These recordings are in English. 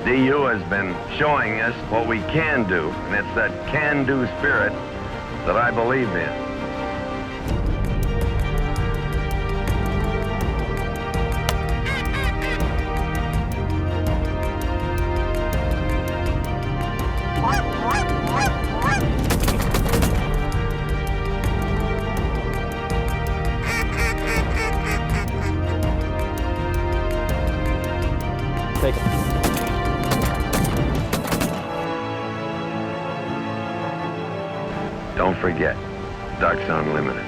DU has been showing us what we can do, and it's that can-do spirit that I believe in. Take it. Don't forget, Ducks Unlimited.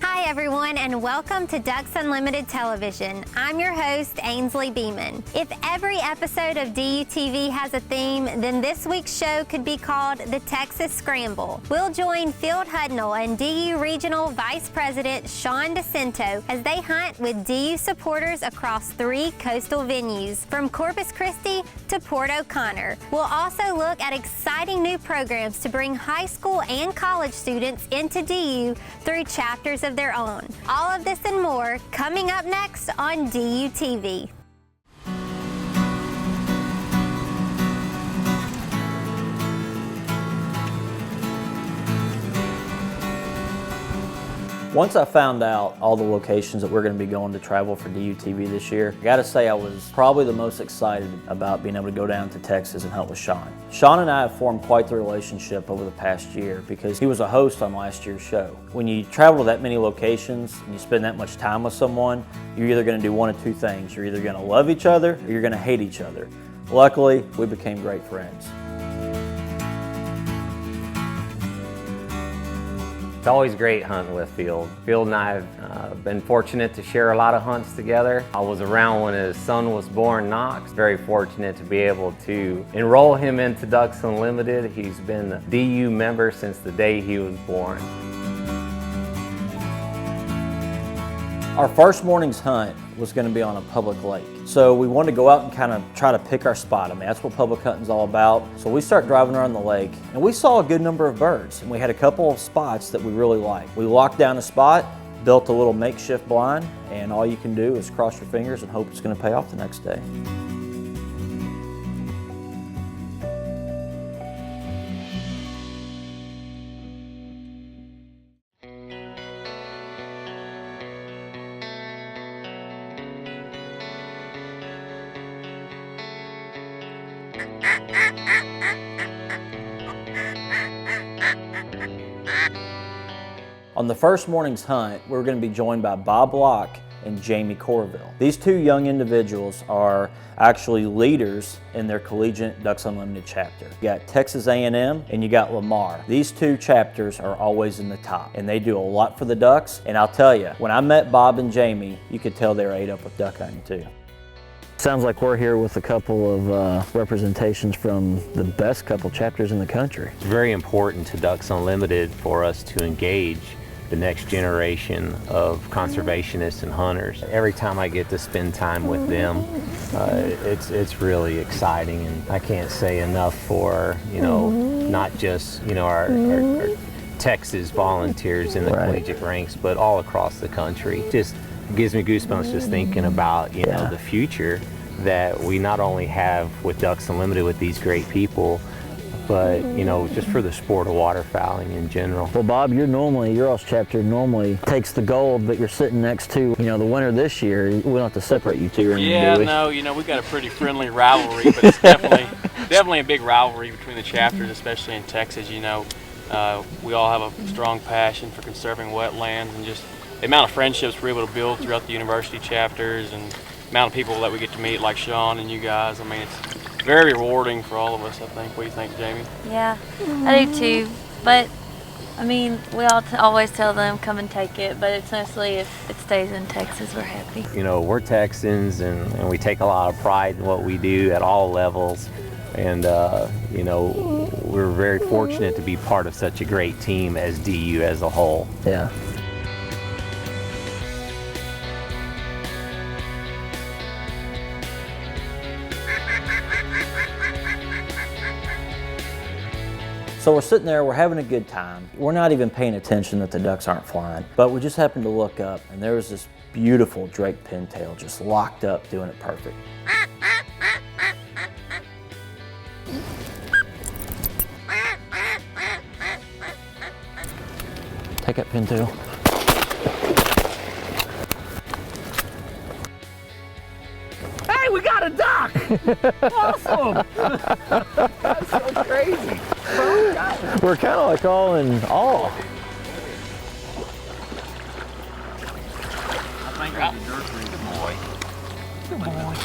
Hi everyone, and welcome to Ducks Unlimited Television. I'm your host, Ainsley Beeman. If every episode of DUTV has a theme, then this week's show could be called the Texas Scramble. We'll join Field Hudnall and DU Regional Vice President Sean DeCento as they hunt with DU supporters across 3 coastal venues, from Corpus Christi to Port O'Connor. We'll also look at exciting new programs to bring high school and college students into DU through chapters of their own. All of this and more coming up next on DUTV. Once I found out all the locations that we're going to be going to travel for DUTV this year, I got to say I was probably the most excited about being able to go down to Texas and hunt with Sean. Sean and I have formed quite the relationship over the past year because he was a host on last year's show. When you travel to that many locations and you spend that much time with someone, you're either going to do one of 2 things. You're either going to love each other or you're going to hate each other. Luckily, we became great friends. It's always great hunting with Field. Field and I have been fortunate to share a lot of hunts together. I was around when his son was born, Knox. Very fortunate to be able to enroll him into Ducks Unlimited. He's been a DU member since the day he was born. Our first morning's hunt was going to be on a public lake. So we wanted to go out and kind of try to pick our spot. I mean, that's what public hunting's all about. So we start driving around the lake and we saw a good number of birds, and we had a couple of spots that we really liked. We locked down a spot, built a little makeshift blind, and all you can do is cross your fingers and hope it's going to pay off the next day. On the first morning's hunt, we're going to be joined by Bob Locke and Jamie Corville. These 2 young individuals are actually leaders in their collegiate Ducks Unlimited chapter. You got Texas A&M and you got Lamar. These 2 chapters are always in the top, and they do a lot for the Ducks. And I'll tell you, when I met Bob and Jamie, you could tell they were ate up with duck hunting too. Sounds like we're here with a couple of representations from the best couple chapters in the country. It's very important to Ducks Unlimited for us to engage the next generation of conservationists and hunters. Every time I get to spend time with them, it's really exciting, and I can't say enough for, not just, our Texas volunteers in the collegiate ranks, but all across the country. Just gives me goosebumps just thinking about, the future that we not only have with Ducks Unlimited with these great people, but just for the sport of waterfowling in general. Well, Bob, your all's chapter normally takes the gold, but you're sitting next to, the winner this year. We don't have to separate you 2 or anything, Yeah, do we? no, we've got a pretty friendly rivalry, but it's definitely a big rivalry between the chapters, especially in Texas. We all have a strong passion for conserving wetlands, and just the amount of friendships we're able to build throughout the university chapters, and the amount of people that we get to meet, like Sean and you guys. I mean, it's very rewarding for all of us, I think. What do you think, Jamie? Yeah, I do too. But, I mean, we all always tell them, come and take it. But it's mostly if it stays in Texas, we're happy. We're Texans, and we take a lot of pride in what we do at all levels. And, we're very fortunate to be part of such a great team as DU as a whole. Yeah. So we're sitting there, we're having a good time. We're not even paying attention that the ducks aren't flying, but we just happened to look up and there was this beautiful drake pintail just locked up doing it perfect. Take that pintail. Hey, we got a duck! Awesome! That's so crazy. We're kind of like all in awe. Good boy.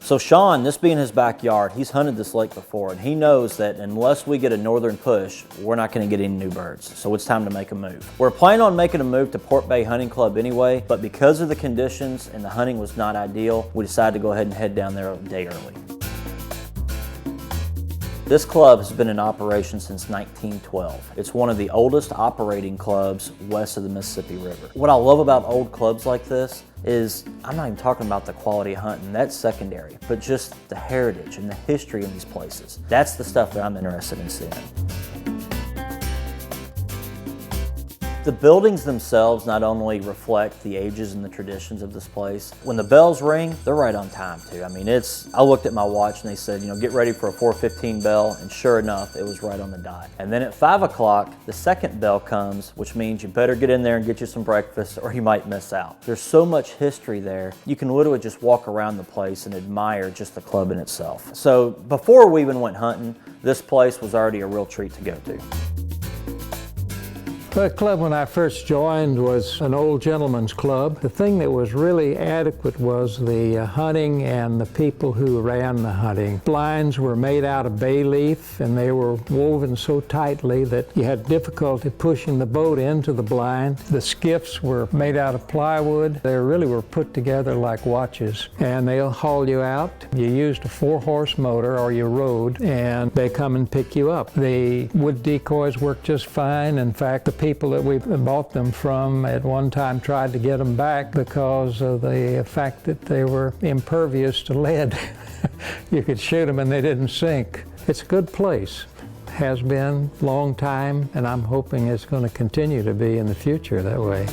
So Sean, this being his backyard, he's hunted this lake before, and he knows that unless we get a northern push, we're not going to get any new birds. So it's time to make a move. We're planning on making a move to Port Bay Hunting Club anyway, but because of the conditions and the hunting was not ideal, we decided to go ahead and head down there a day early. This club has been in operation since 1912. It's one of the oldest operating clubs west of the Mississippi River. What I love about old clubs like this is, I'm not even talking about the quality of hunting, that's secondary, but just the heritage and the history in these places. That's the stuff that I'm interested in seeing. The buildings themselves not only reflect the ages and the traditions of this place, when the bells ring, they're right on time too. I mean, I looked at my watch and they said, you know, get ready for a 4:15 bell, and sure enough, it was right on the dot. And then at 5 o'clock, the second bell comes, which means you better get in there and get you some breakfast or you might miss out. There's so much history there, you can literally just walk around the place and admire just the club in itself. So before we even went hunting, this place was already a real treat to go to. The club when I first joined was an old gentleman's club. The thing that was really adequate was the hunting and the people who ran the hunting. Blinds were made out of bay leaf and they were woven so tightly that you had difficulty pushing the boat into the blind. The skiffs were made out of plywood. They really were put together like watches, and they'll haul you out. You used a 4-horse motor or you rode, and they come and pick you up. The wood decoys work just fine. In fact, the people that we bought them from at one time tried to get them back because of the fact that they were impervious to lead. You could shoot them and they didn't sink. It's a good place. Has been a long time, and I'm hoping it's going to continue to be in the future that way.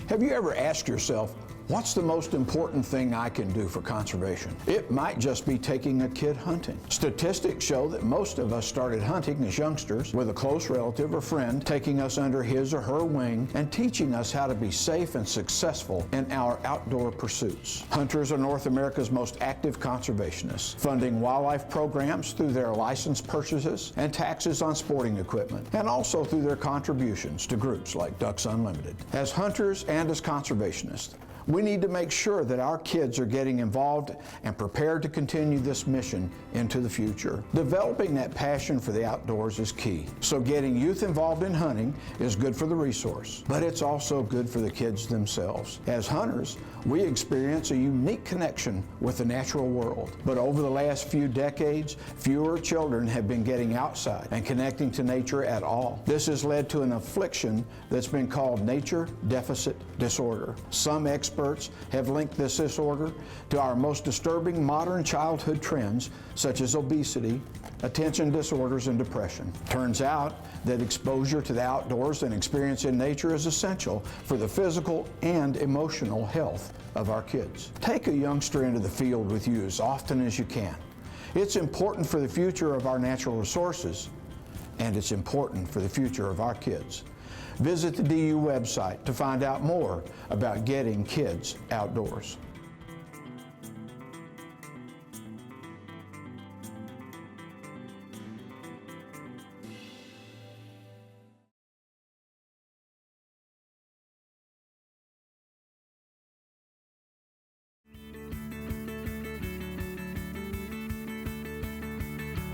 Have you ever asked yourself, what's the most important thing I can do for conservation? It might just be taking a kid hunting. Statistics show that most of us started hunting as youngsters with a close relative or friend taking us under his or her wing and teaching us how to be safe and successful in our outdoor pursuits. Hunters are North America's most active conservationists, funding wildlife programs through their license purchases and taxes on sporting equipment, and also through their contributions to groups like Ducks Unlimited. As hunters and as conservationists, we need to make sure that our kids are getting involved and prepared to continue this mission into the future. Developing that passion for the outdoors is key. So getting youth involved in hunting is good for the resource, but it's also good for the kids themselves. As hunters, we experience a unique connection with the natural world. But over the last few decades, fewer children have been getting outside and connecting to nature at all. This has led to an affliction that's been called nature deficit disorder. Some experts have linked this disorder to our most disturbing modern childhood trends, such as obesity, attention disorders, and depression. Turns out that exposure to the outdoors and experience in nature is essential for the physical and emotional health of our kids. Take a youngster into the field with you as often as you can. It's important for the future of our natural resources, and it's important for the future of our kids. Visit the DU website to find out more about getting kids outdoors.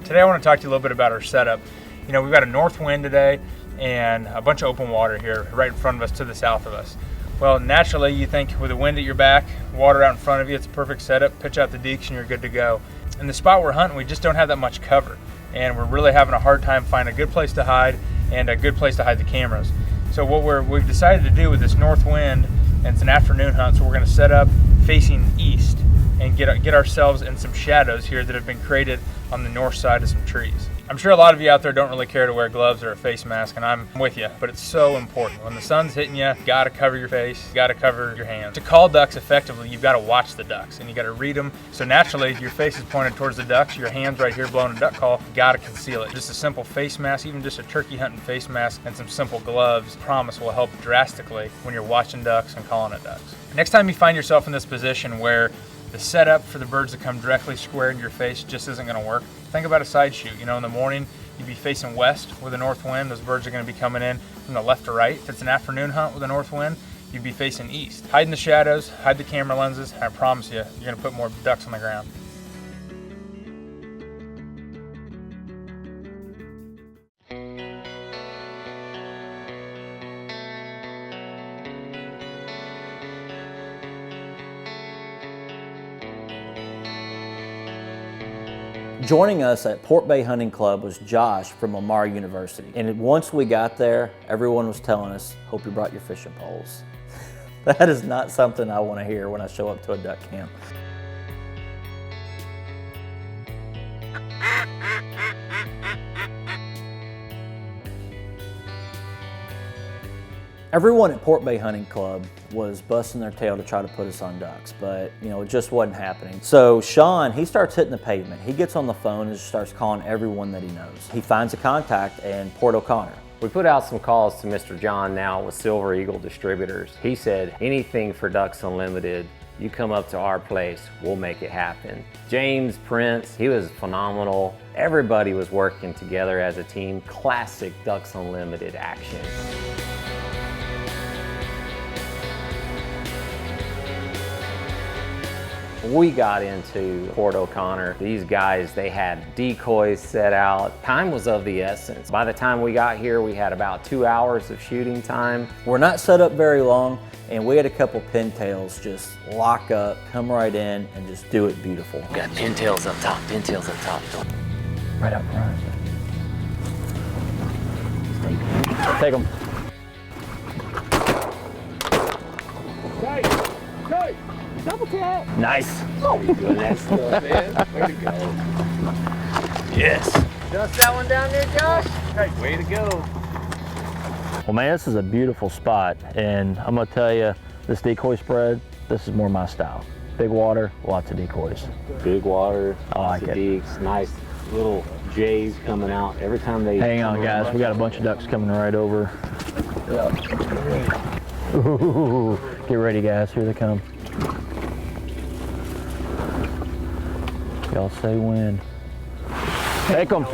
Today I want to talk to you a little bit about our setup. You know, we've got a north wind today and a bunch of open water here right in front of us to the south of us. Well, naturally you think with the wind at your back, water out in front of you, it's a perfect setup. Pitch out the deeks and you're good to go. In the spot we're hunting, we just don't have that much cover, and we're really having a hard time finding a good place to hide and a good place to hide the cameras. So what we've decided to do with this north wind, and it's an afternoon hunt, so we're going to set up facing east and get ourselves in some shadows here that have been created on the north side of some trees. I'm sure a lot of you out there don't really care to wear gloves or a face mask, and I'm with you, but it's so important. When the sun's hitting you, you gotta cover your face, you gotta cover your hands. To call ducks effectively, you've gotta watch the ducks and you gotta read them. So naturally, your face is pointed towards the ducks, your hands right here blowing a duck call, you gotta conceal it. Just a simple face mask, even just a turkey hunting face mask and some simple gloves, I promise will help drastically when you're watching ducks and calling at ducks. Next time you find yourself in this position where the setup for the birds to come directly square in your face just isn't going to work, think about a side shoot. You know, in the morning you'd be facing west with a north wind. Those birds are going to be coming in from the left to right. If it's an afternoon hunt with a north wind, you'd be facing east. Hide in the shadows, hide the camera lenses, and I promise you, you're going to put more ducks on the ground. Joining us at Port Bay Hunting Club was Josh from Lamar University. And once we got there, everyone was telling us, hope you brought your fishing poles. That is not something I want to hear when I show up to a duck camp. Everyone at Port Bay Hunting Club was busting their tail to try to put us on ducks, but you know, it just wasn't happening. So Sean, he starts hitting the pavement. He gets on the phone and just starts calling everyone that he knows. He finds a contact in Port O'Connor. We put out some calls to Mr. John now with Silver Eagle Distributors. He said, anything for Ducks Unlimited, you come up to our place, we'll make it happen. James Prince, he was phenomenal. Everybody was working together as a team. Classic Ducks Unlimited action. We got into Port O'Connor. These guys, they had decoys set out. Time was of the essence. By the time we got here, we had about 2 hours of shooting time. We're not set up very long, and we had a couple pintails just lock up, come right in, and just do it beautiful. Got pintails up top, pintails up top. Right up front. Take them. Double tap. Nice. Oh, you're doing that stuff, man. Way to go. Yes. Dust that one down there, Josh? Hey, way to go. Well, man, this is a beautiful spot, and I'm gonna tell you, this decoy spread, this is more my style. Big water, lots of decoys. Big water, lots of deeks, nice little jays coming out every time they... Hang on, guys, we got a bunch of ducks coming right over. Ooh, get ready, guys, here they come. Y'all say when. Take them.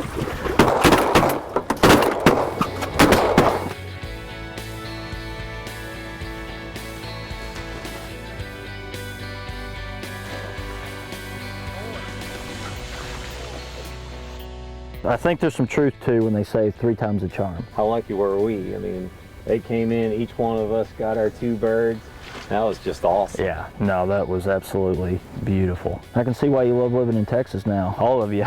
I think there's some truth too when they say 3 times the charm. How lucky were we? I mean, they came in, each one of us got our 2 birds. That was just awesome. Yeah, no, that was absolutely beautiful. I can see why you love living in Texas now, all of you.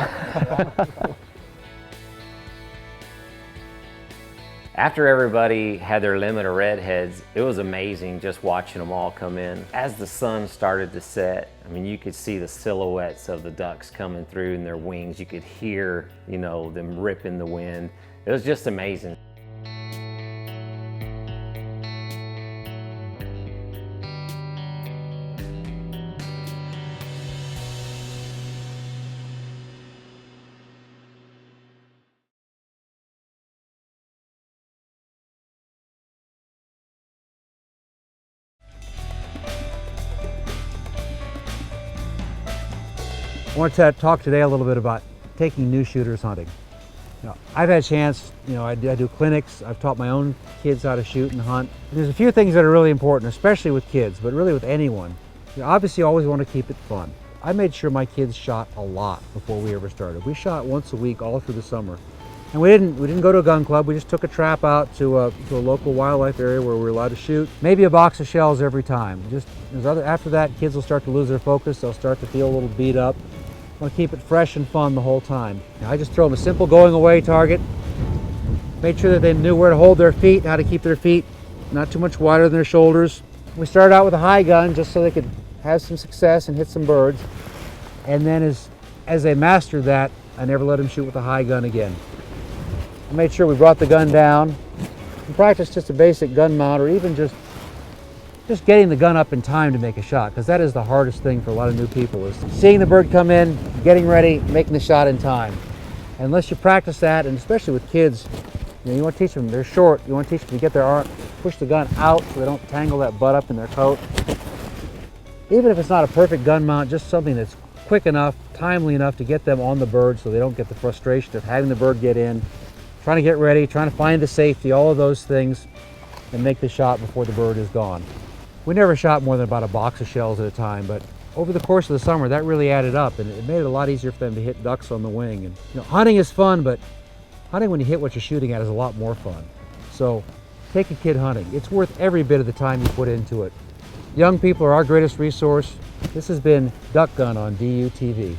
After everybody had their limit of redheads, it was amazing just watching them all come in. As the sun started to set, I mean, you could see the silhouettes of the ducks coming through in their wings. You could hear, you know, them ripping the wind. It was just amazing. I want to talk today a little bit about taking new shooters hunting. You know, I've had a chance, you know, I do clinics, I've taught my own kids how to shoot and hunt. There's a few things that are really important, especially with kids, but really with anyone. You obviously always want to keep it fun. I made sure my kids shot a lot before we ever started. We shot once a week all through the summer. And we didn't go to a gun club. We just took a trap out to a local wildlife area where we were allowed to shoot. Maybe a box of shells every time. After that, kids will start to lose their focus. They'll start to feel a little beat up. I want to keep it fresh and fun the whole time. Now, I just throw them a simple going away target. Made sure that they knew where to hold their feet, how to keep their feet not too much wider than their shoulders. We started out with a high gun just so they could have some success and hit some birds. And then as they mastered that, I never let them shoot with a high gun again. I made sure we brought the gun down and practiced just a basic gun mount, or even just getting the gun up in time to make a shot, because that is the hardest thing for a lot of new people, is seeing the bird come in, getting ready, making the shot in time. And unless you practice that, and especially with kids, you want to teach them, they're short, you want to teach them to get their arm, push the gun out so they don't tangle that butt up in their coat. Even if it's not a perfect gun mount, just something that's quick enough, timely enough to get them on the bird so they don't get the frustration of having the bird get in, trying to get ready, trying to find the safety, all of those things, and make the shot before the bird is gone. We never shot more than about a box of shells at a time, but over the course of the summer, that really added up, and it made it a lot easier for them to hit ducks on the wing. And hunting is fun, but hunting when you hit what you're shooting at is a lot more fun. So take a kid hunting. It's worth every bit of the time you put into it. Young people are our greatest resource. This has been Duck Gun on DUTV.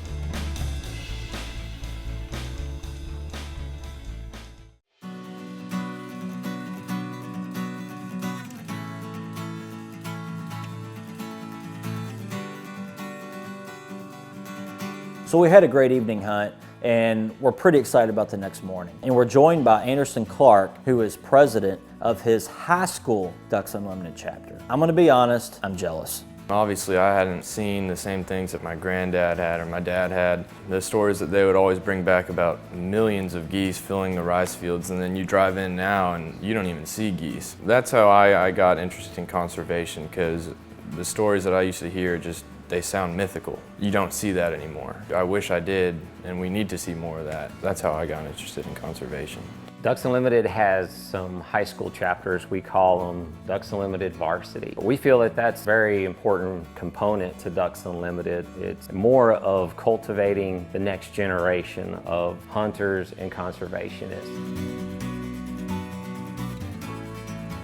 So we had a great evening hunt, and we're pretty excited about the next morning. And we're joined by Anderson Clark, who is president of his high school Ducks Unlimited chapter. I'm gonna be honest, I'm jealous. Obviously, I hadn't seen the same things that my granddad had or my dad had. The stories that they would always bring back about millions of geese filling the rice fields, and then you drive in now and you don't even see geese. That's how I got interested in conservation, because the stories that I used to hear they sound mythical. You don't see that anymore. I wish I did, and we need to see more of that. That's how I got interested in conservation. Ducks Unlimited has some high school chapters. We call them Ducks Unlimited Varsity. We feel that that's a very important component to Ducks Unlimited. It's more of cultivating the next generation of hunters and conservationists.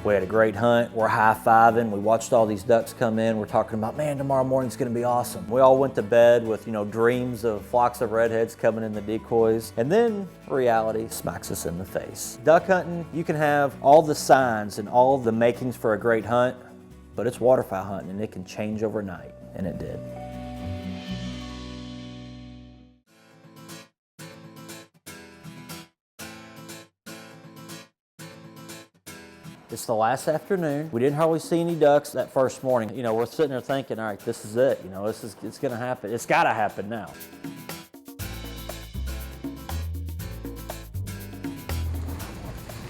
We had a great hunt, we're high-fiving, we watched all these ducks come in, we're talking about, man, tomorrow morning's gonna be awesome. We all went to bed with, dreams of flocks of redheads coming in the decoys, and then reality smacks us in the face. Duck hunting, you can have all the signs and all the makings for a great hunt, but it's waterfowl hunting and it can change overnight, and it did. It's the last afternoon. We didn't hardly see any ducks that first morning. We're sitting there thinking, all right, this is it. It's gonna happen. It's gotta happen now.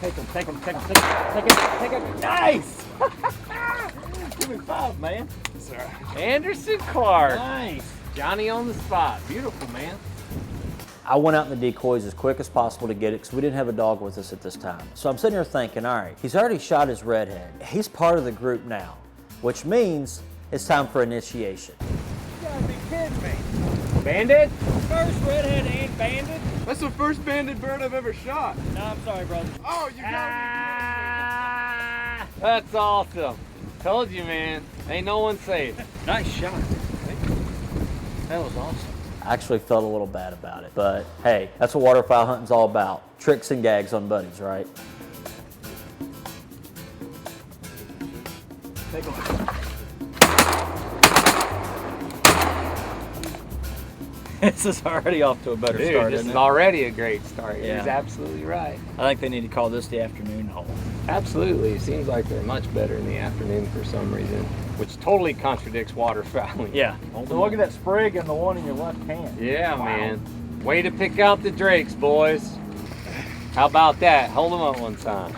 Take him. Nice! Give me 5, man. Sorry. Anderson Clark. Nice. Johnny on the spot. Beautiful, man. I went out in the decoys as quick as possible to get it because we didn't have a dog with us at this time. So I'm sitting here thinking, all right, he's already shot his redhead. He's part of the group now, which means it's time for initiation. You gotta be kidding me. Banded? First redhead ain't banded. That's the first banded bird I've ever shot. No, I'm sorry, brother. Oh, you Ah, that's awesome. Told you, man. Ain't no one safe. Nice shot. That was awesome. I actually felt a little bad about it, but hey, that's what waterfowl hunting's all about. Tricks and gags on buddies, right? Take a look. This is already off to a better Dude, start, this isn't is it? already a great start. Yeah. He's absolutely right. I think they need to call this the afternoon hole. Absolutely. It seems like they're much better in the afternoon for some reason, which totally contradicts waterfowling. Yeah. So look at that sprig and the one in your left hand. Yeah, wow. Man. Way to pick out the drakes, boys. How about that? Hold them up one time.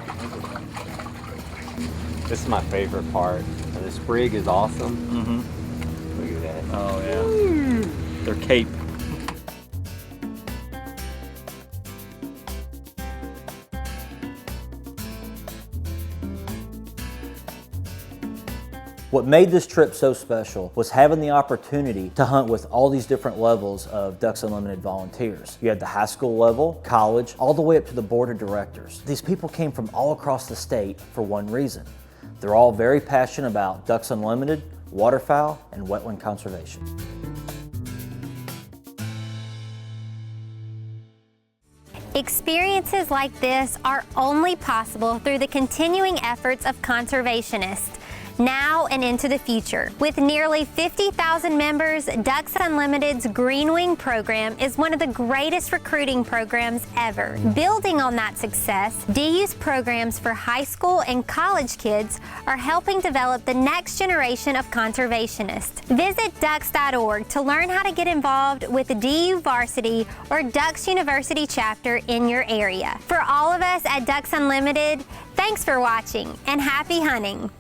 This is my favorite part. The sprig is awesome. Mm-hmm. Look at that. Oh, yeah. Woo. Their cape. What made this trip so special was having the opportunity to hunt with all these different levels of Ducks Unlimited volunteers. You had the high school level, college, all the way up to the board of directors. These people came from all across the state for one reason. They're all very passionate about Ducks Unlimited, waterfowl, and wetland conservation. Experiences like this are only possible through the continuing efforts of conservationists, now and into the future. With nearly 50,000 members, Ducks Unlimited's Green Wing program is one of the greatest recruiting programs ever. Building on that success, DU's programs for high school and college kids are helping develop the next generation of conservationists. Visit ducks.org to learn how to get involved with the DU Varsity or Ducks University chapter in your area. For all of us at Ducks Unlimited, thanks for watching and happy hunting.